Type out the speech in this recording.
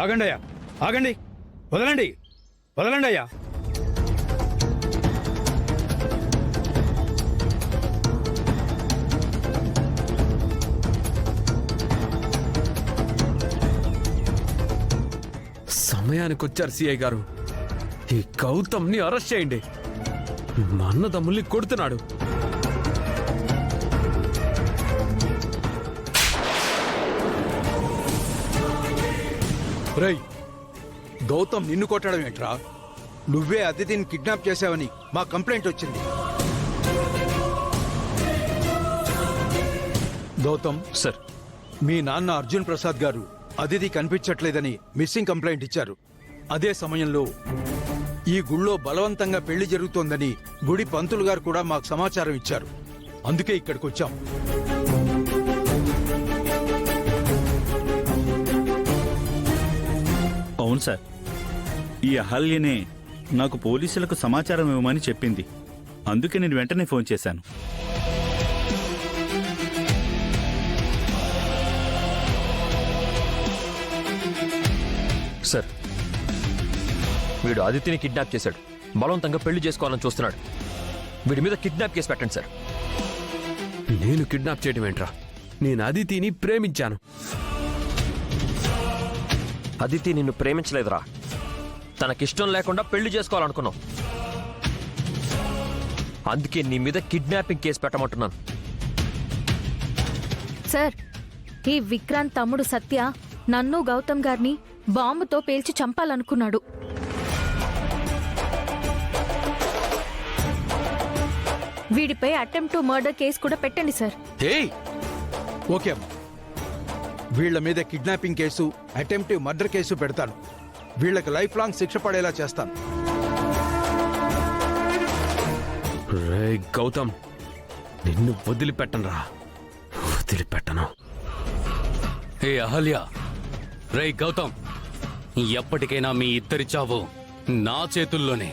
ఆగండి అయ్యా, ఆగండి, వదలండి, వదలండి అయ్యా. సమయానికి వచ్చారు సిఐ గారు. ఈ గౌతమ్ని అరెస్ట్ చేయండి. మా అన్నదమ్ముల్ని కొడుతున్నాడు. రై, గౌతమ్ నిన్ను కొట్టడం ఏంట్రా? నువ్వే అతిథిని కిడ్నాప్ చేశావని మా కంప్లైంట్ వచ్చింది. గౌతమ్ సార్, మీ నాన్న అర్జున్ ప్రసాద్ గారు అతిథి కనిపించట్లేదని మిస్సింగ్ కంప్లైంట్ ఇచ్చారు. అదే సమయంలో ఈ గుళ్ళో బలవంతంగా పెళ్లి జరుగుతోందని గుడి పంతులు గారు కూడా మాకు సమాచారం ఇచ్చారు. అందుకే ఇక్కడికి వచ్చాం. అవును సార్, ఈ అహల్యనే నాకు పోలీసులకు సమాచారం ఇవ్వమని చెప్పింది. అందుకే నేను వెంటనే ఫోన్ చేశాను. సార్, వీడు ఆదిత్యని కిడ్నాప్ చేశాడు. బలవంతంగా పెళ్లి చేసుకోవాలని చూస్తున్నాడు. వీడి మీద కిడ్నాప్ కేసు పెట్టండి సార్. నేను కిడ్నాప్ చేయడం ఏంట్రా? నేను అదితిని ప్రేమించాను. అదితి నిన్ను ప్రేమించలేదురా. తనకిష్టం లేకుండా పెళ్లి చేసుకోవాలనుకున్నావు. అందుకే నీ మీద కిడ్నాపింగ్ కేసు పెట్టమంటున్నాను. సార్, ఈ విక్రాంత్ తమ్ముడు సత్య నన్ను గౌతమ్ గారిని బాంబుతో పేల్చి చంపాలనుకున్నాడు. వీడిపై అటెంప్ట్ టు మర్డర్ కేసు కూడా పెట్టండి సార్. ఓకే అమ్మా, వీళ్ల మీద kidnapping case, attentive murder case పెడతాను. వీళ్లకు లైఫ్ లాంగ్ శిక్ష పడేలా చేస్తాను. రే గౌతమ్, నిన్ను వదిలిపెట్టనురా, వదిలిపెట్టను. హే అహల్య, రే గౌతమ్, ఎప్పటికైనా మీ ఇద్దరి చావు నా చేతుల్లోనే.